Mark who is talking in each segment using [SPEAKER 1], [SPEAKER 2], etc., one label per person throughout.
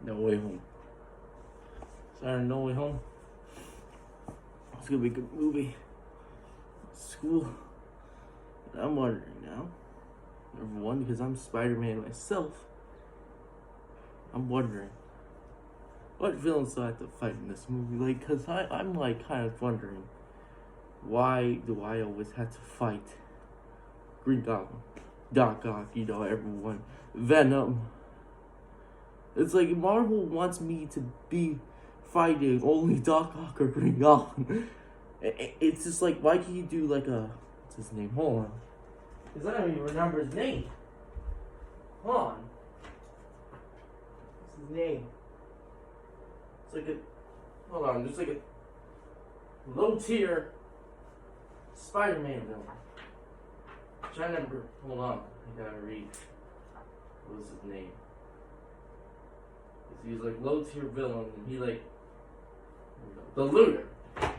[SPEAKER 1] No Way Home. Saturday No Way Home. It's gonna be a good movie. School. And I'm wondering now, number one, because I'm Spider-Man myself, I'm wondering, what villains do I have to fight in this movie? Like, cause I'm like kind of wondering, why do I always have to fight Green Goblin, Doc Ock, everyone, Venom? It's like Marvel wants me to be fighting only Doc Ock or Green Goblin. It's just like, why can't you do like what's his name? Hold on. Because I don't even remember his name. Hold on. What's his name? It's like hold on, there's like a low tier Spider-Man villain. I'm trying to remember, hold on, I gotta read. What was his name? He's like low tier villain, and he like, the looter.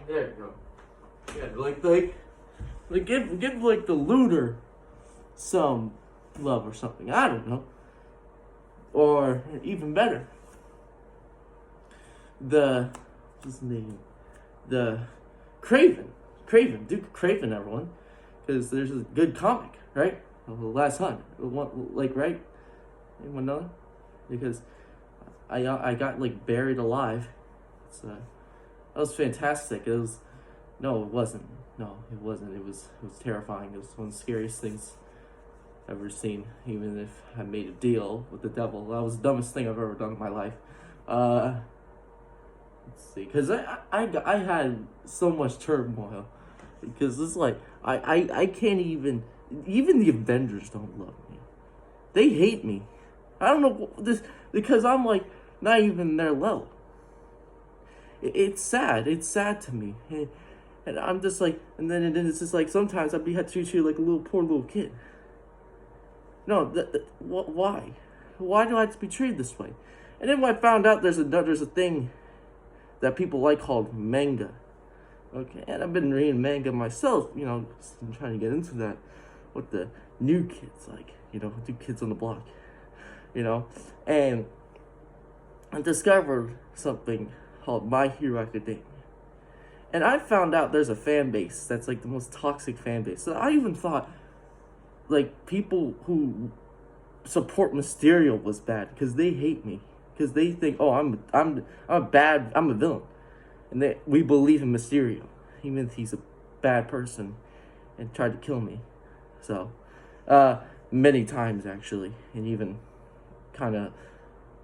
[SPEAKER 1] There you go. Yeah, like give like the looter some love or something. I don't know. Or even better, what's his name? The Craven, Duke Craven, everyone, because there's a good comic, right? The Last Hunt, like, right? Anyone know? Because I got like buried alive. That was fantastic. It wasn't. It was terrifying. It was one of the scariest things I've ever seen. Even if I made a deal with the devil, that was the dumbest thing I've ever done in my life. Let's see, because I had so much turmoil, because it's like I can't even the Avengers don't love me. They hate me. I don't know this, because I'm like not even their level. It's sad. It's sad to me. And I'm just like, and then it's just like, sometimes I'd have to treat you like a poor little kid. No, why? Why do I have to be treated this way? And then when I found out there's a thing that people like called manga. Okay, and I've been reading manga myself, I'm trying to get into that with the new kids, like, new kids on the block, and I discovered something called My Hero Academia. And I found out there's a fan base that's like the most toxic fan base. So I even thought like people who support Mysterio was bad, because they hate me, because they think, oh, I'm a villain, and we believe in Mysterio, even if he's a bad person and tried to kill me. So many times actually, and even kind of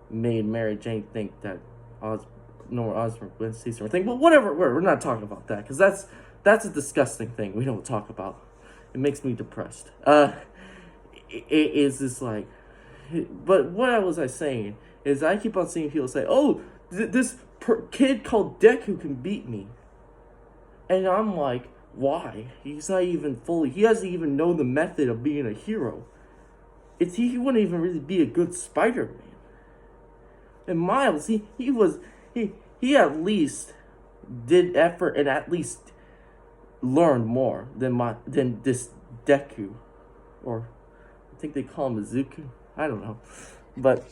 [SPEAKER 1] made Mary Jane think that Osborn wins Caesar thing. But whatever, we're not talking about that, because that's a disgusting thing we don't talk about. It makes me depressed. It is just like, but what was I saying is I keep on seeing people say, oh, this kid called Deku can beat me. And I'm like, why? He's not even he doesn't even know the method of being a hero. He wouldn't even really be a good Spider-Man. And Miles, he at least did effort and at least learned more than this Deku, or I think they call him Izuku. I don't know, but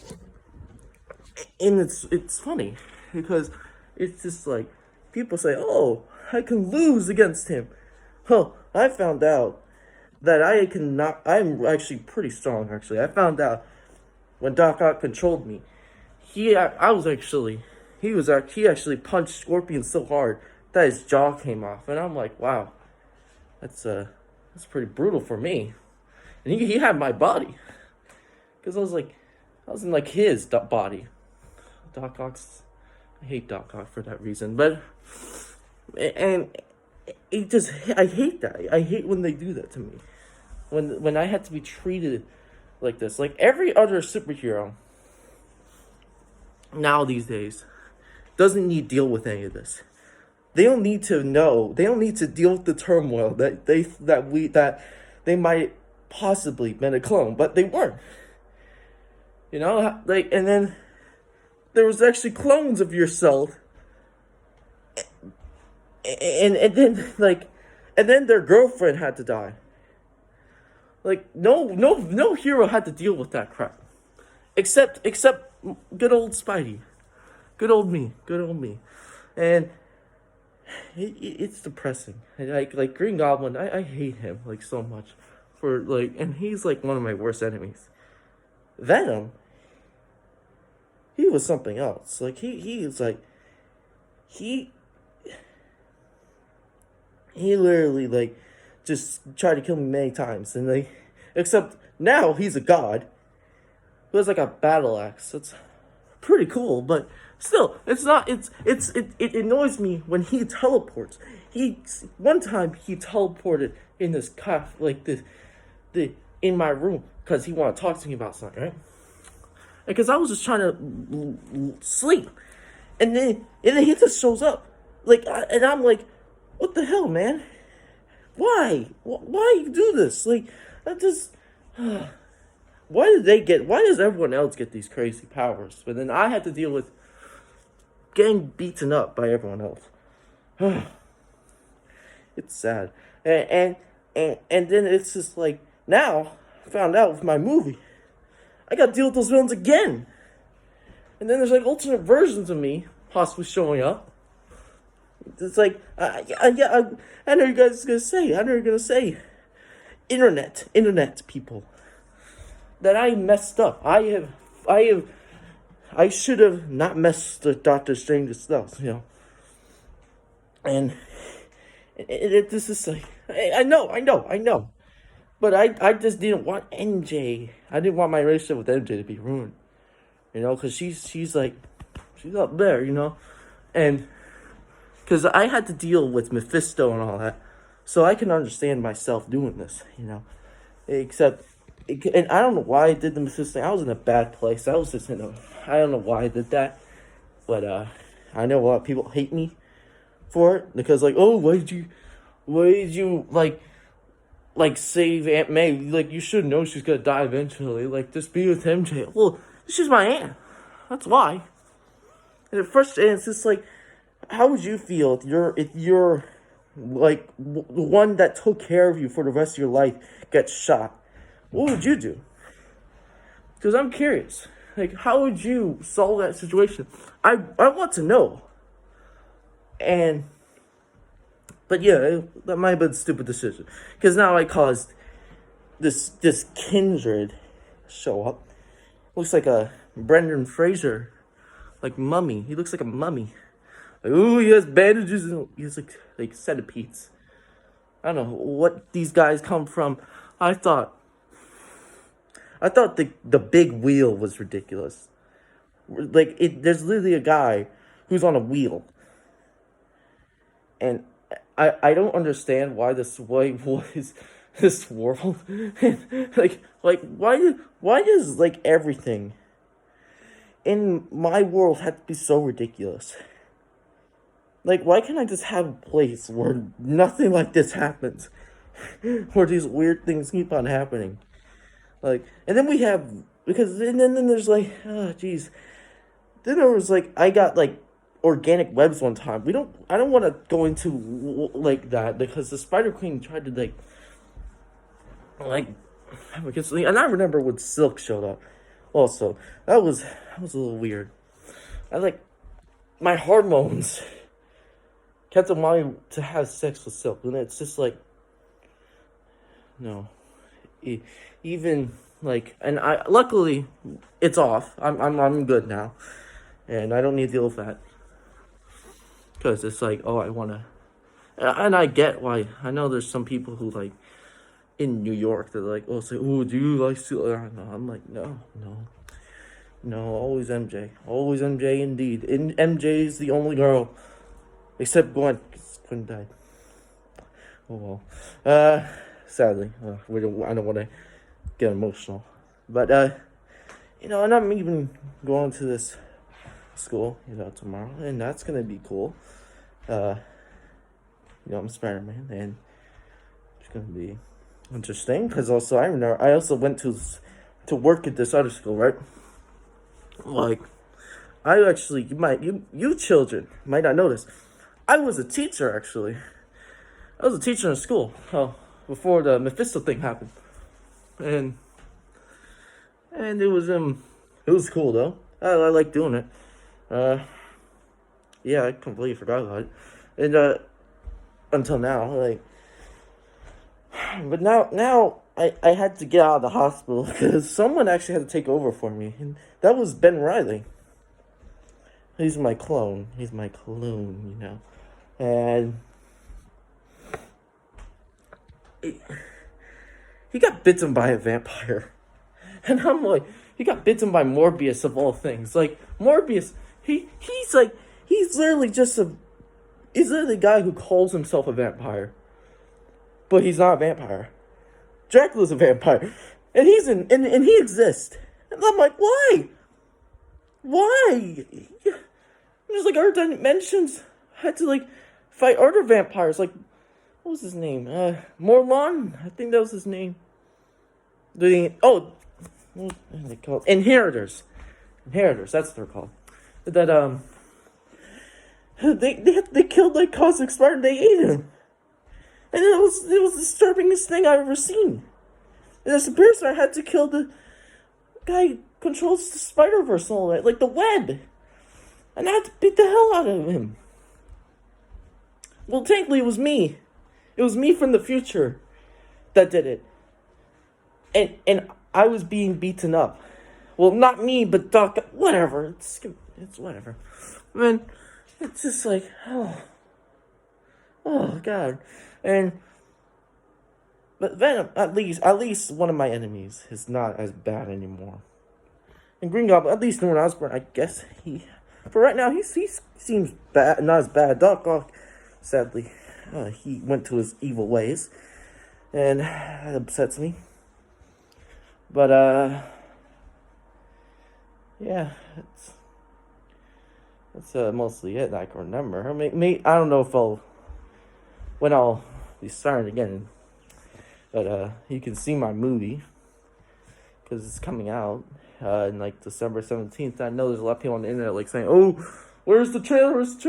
[SPEAKER 1] and it's funny because it's just like people say, "Oh, I can lose against him." Well, I found out that I cannot. I'm actually pretty strong. Actually, I found out when Doc Ock controlled me. He actually punched Scorpion so hard that his jaw came off, and I'm like, wow, that's pretty brutal for me. And he had my body, because I was in like his body. Doc Ock's, I hate Doc Ock for that reason, but and I hate that. I hate when they do that to me. When I had to be treated like this, like every other superhero now these days doesn't need to deal with any of this. They don't need to know. They don't need to deal with the turmoil that they might possibly been a clone, but they weren't. Like, and then there was actually clones of yourself, and then their girlfriend had to die. Like no hero had to deal with that crap, except good old Spidey, good old me, and it's depressing. Like Green Goblin, I hate him like so much for like, and he's like one of my worst enemies. Venom, he was something else. Like he was like he literally like just tried to kill me many times, and like except now he's a god who has like a battle axe. It's pretty cool, but still, it's not. It annoys me when he teleports. One time he teleported in this like the in my room because he wanted to talk to me about something, right? Because I was just trying to sleep, and then he just shows up, like, and I'm like, what the hell, man? Why you do this? Like, I just. Why does everyone else get these crazy powers? But then I had to deal with getting beaten up by everyone else. It's sad. And then it's just like, now, I found out with my movie, I gotta deal with those villains again. And then there's like alternate versions of me possibly showing up. It's like, I know you guys are gonna say, internet people, that I messed up. I should have not messed with Doctor Strange's stuff, you know. And this is like, I know. But I just didn't want MJ. I didn't want my relationship with MJ to be ruined, you know, because she's up there, you know, and because I had to deal with Mephisto and all that, so I can understand myself doing this, you know, except. And I don't know why I did the Mephisto thing. I was in a bad place. I don't know why I did that. But I know a lot of people hate me for it. Because like, oh, why did you like save Aunt May? Like, you should know she's gonna die eventually. Like, just be with MJ. Well, she's my aunt. That's why. And at first, and it's just like, how would you feel if you're like the one that took care of you for the rest of your life gets shot? What would you do? Because I'm curious. Like, how would you solve that situation? I want to know. But yeah, that might have been a stupid decision. Because now I caused this kindred show up. Looks like a Brendan Fraser, like mummy. He looks like a mummy. Like, ooh, he has bandages and he has like centipedes. I don't know what these guys come from. I thought the big wheel was ridiculous. Like, there's literally a guy who's on a wheel. And I don't understand why this world like why does like everything in my world have to be so ridiculous? Like, why can't I just have a place where nothing like this happens? Where these weird things keep on happening? Like, and then we have, because, and then there's like, oh, jeez. Then there was like, I got like organic webs one time. I don't want to go into like that, because the Spider Queen tried to because, and I remember when Silk showed up. Also, that was a little weird. My hormones kept on wanting to have sex with Silk, and it's just like, no. Even like, and luckily it's off. I'm good now, and I don't need to deal with that. Because it's like, oh, I wanna, and I get why. I know there's some people who like in New York that like, oh, say, oh, do you like to? I'm like, no, always MJ indeed. MJ is the only girl, except Gwen. Gwen died. Oh well. Sadly, I don't want to get emotional, but and I'm even going to this school, tomorrow, and that's gonna be cool. I'm Spider-Man, and it's gonna be interesting because also I also went to work at this other school, right? Like, I actually, you children might not know this. I was a teacher actually. I was a teacher in school. Before the Mephisto thing happened, and it was cool though. I like doing it. Yeah, I completely forgot about it. And, until now, like, but now I had to get out of the hospital because someone actually had to take over for me, and that was Ben Riley. He's my clone. He's my clone, and he got bitten by a vampire, and I'm like, he got bitten by Morbius of all things. Like Morbius, he's literally he's literally the guy who calls himself a vampire, but he's not a vampire. Dracula's a vampire, and he exists. And I'm like, why? Why? There's like other dimensions. I had to like fight other vampires. Like, what was his name? Morlon? I think that was his name. What are they called? Inheritors. That's what they're called. That they killed like Cosmic Spider. They ate him. And it was the disturbingest thing I've ever seen. And as a person, I had to kill the guy who controls the Spider-Verse and all that, like the web. And I had to beat the hell out of him. Well, technically, it was me. It was me from the future that did it. And I was being beaten up. Well, not me, but Doc. Whatever. It's whatever. I mean, it's just like, oh God. But Venom, at least one of my enemies is not as bad anymore. And Green Goblin, at least Norman Osborn, I guess for right now, he seems bad, not as bad. Doc Ock, sadly, he went to his evil ways, and that upsets me. But yeah, that's mostly it that I can remember. I mean, I don't know when I'll be starting again. But you can see my movie because it's coming out in like December 17th. I know there's a lot of people on the internet like saying, "Oh, where's the trailer? It's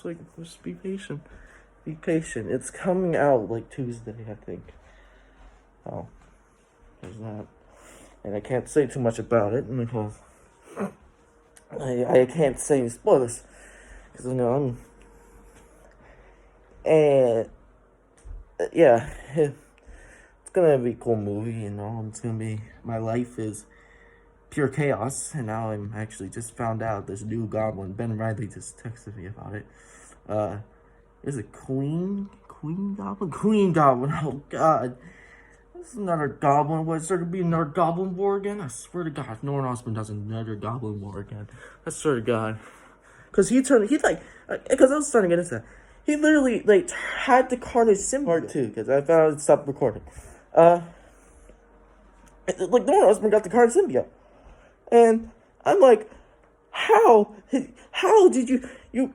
[SPEAKER 1] like, just be patient. Be patient. It's coming out like Tuesday, I think. Oh, there's that. And I can't say too much about it because I can't say any spoilers because I'm and yeah. It's gonna be a cool movie, It's gonna be, my life is pure chaos, and now I'm actually just found out this new Goblin. Ben Riley just texted me about it. Is it Queen Goblin? Queen Goblin. Oh God, this is another Goblin. What, is there gonna be another Goblin war again? I swear to God, if Norman Osborn does another Goblin war again, I swear to God, because because I was starting to get into that. He literally like had the Carnage symbiote part 2 because I found out it stopped recording. Like Norman Osborn got the Carnage symbiote, and I'm like, how did you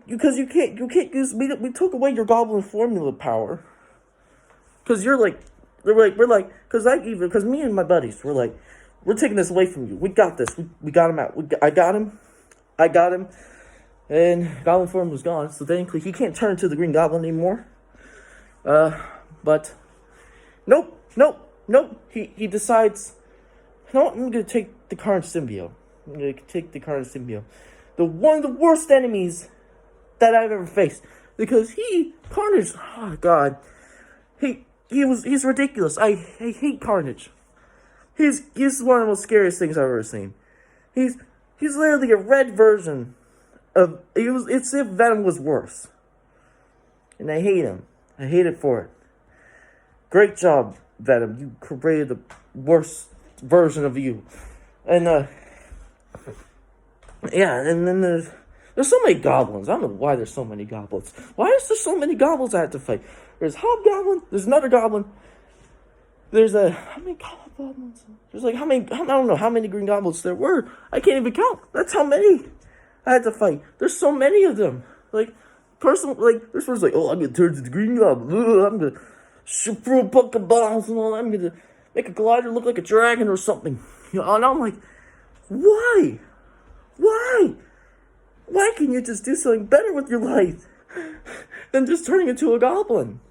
[SPEAKER 1] because you can't use, we took away your Goblin formula power, because we're like, because me and my buddies were like, we're taking this away from you. We got this. We got him out. I got him. And Goblin form was gone, so technically he can't turn into the Green Goblin anymore. But nope. He decides, I'm gonna take the Carnage symbiote. One of the worst enemies that I've ever faced, because Carnage. Oh God, he's ridiculous. I hate Carnage. He's one of the most scariest things I've ever seen. He's literally a red version. It's if Venom was worse. And I hate him. I hate it for it. Great job, Venom. You created the worst version of you. And yeah, and then there's so many goblins. I don't know why there's so many goblins. Why is there so many goblins I have to fight? There's Hobgoblin, there's another goblin. There's how many goblins? There's like I don't know how many Green Goblins there were. I can't even count. That's how many I had to fight. There's so many of them. Like, this person's like, oh, I'm gonna turn to the Green Goblin. I'm gonna shoot through a bucket of bombs and all. I'm gonna make a glider look like a dragon or something. And I'm like, why? Why can you just do something better with your life than just turning into a goblin?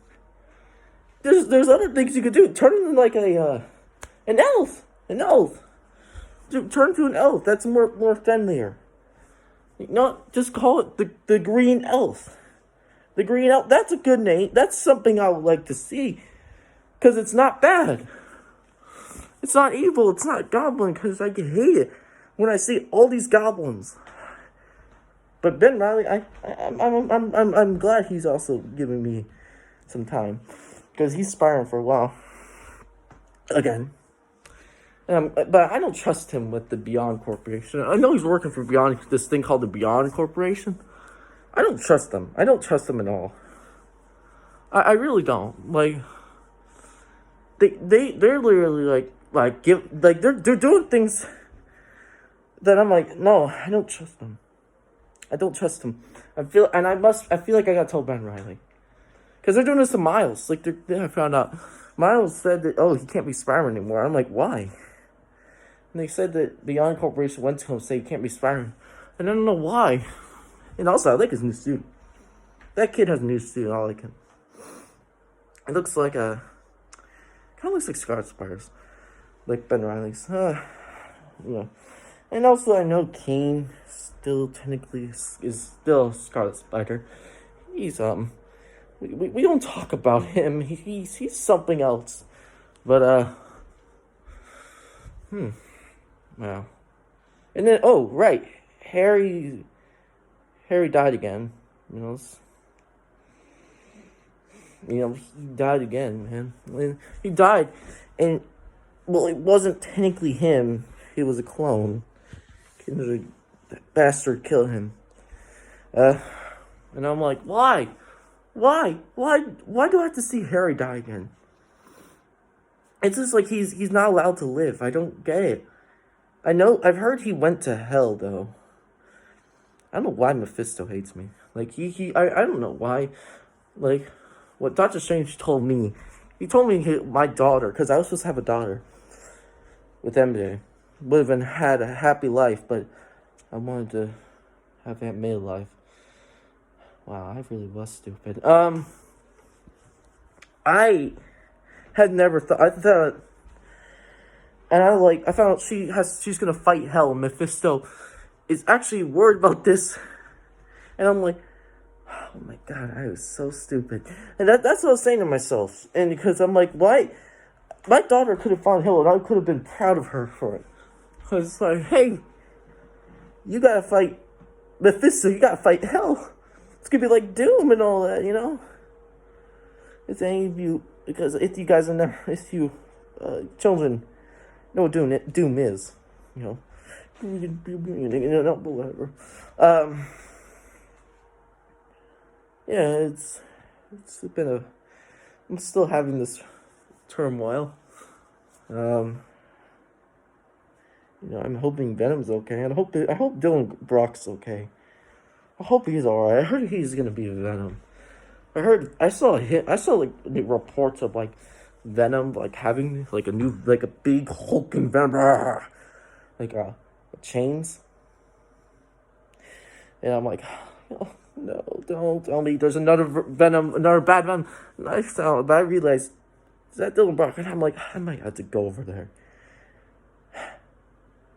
[SPEAKER 1] There's other things you could do. Turn into like an elf. turn to an elf. That's more friendlier. No, just call it the green elf. The green elf. That's a good name. That's something I would like to see, because it's not bad. It's not evil. It's not goblin. Because I can hate it when I see all these goblins. But Ben Riley, I'm glad he's also giving me some time, because he's sparring for a while. Again. But I don't trust him with the Beyond Corporation. I know he's working for Beyond, this thing called the Beyond Corporation. I don't trust them. I don't trust them at all. I really don't. Like, they're literally they're doing things that I'm like, no, I don't trust them. I don't trust them. I feel like I gotta tell Ben Riley, because they're doing this to Miles. Like, I found out Miles said that, oh, he can't be Spider-Man anymore. I'm like, why? And they said that Beyond Corporation went to him and said he can't be Spider-Man. And I don't know why. And also, I like his new suit. That kid has a new suit. I like him. It looks like kind of looks like Scarlet Spider's, like Ben Riley's. Yeah. And also, I know Kane still technically is still Scarlet Spider. He's we don't talk about him. He's something else. But wow. And then, oh right, Harry died again. He died again, man. And he died, and well, it wasn't technically him. He was a clone. The bastard killed him. And I'm like, why? Why do I have to see Harry die again? It's just like he's not allowed to live. I don't get it. I've heard he went to hell, though. I don't know why Mephisto hates me. Like, I don't know why. Like, what Doctor Strange told me. He told me my daughter, because I was supposed to have a daughter with MJ, would have had a happy life, but I wanted to have Aunt May life. Wow, I really was stupid. I had never thought. I thought, and I found out she's gonna fight hell. And Mephisto is actually worried about this, and I'm like, oh my god, I was so stupid. And that's what I was saying to myself. And because I'm like, why? My daughter could have found hell, and I could have been proud of her for it. I was like, hey, you gotta fight Mephisto. You gotta fight hell. It's gonna be like Doom and all that, It's any of you, because if you guys are never, if you children know what Doom is, whatever. Yeah, it's been I'm still having this turmoil. I'm hoping Venom's okay, and I hope Dylan Brock's okay. I hope he's alright. I heard he's gonna be Venom. I saw like the reports of like Venom like having like a big hulking Venom, like chains. And I'm like, oh, no, don't tell me there's another Venom, another bad Venom. But I realized, is that Dylan Brock? And I'm like, I might have to go over there.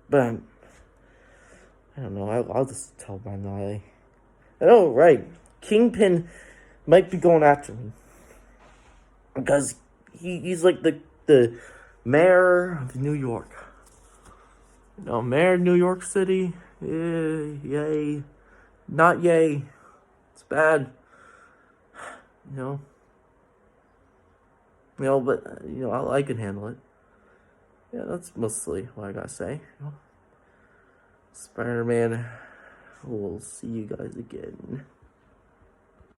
[SPEAKER 1] But I don't know. I'll just tell Ben Riley. Oh, right. Kingpin might be going after me, because he's like the mayor of New York. Mayor of New York City. Yay. Not yay. It's bad. But I can handle it. Yeah, that's mostly what I gotta say. Spider-Man. We'll see you guys again.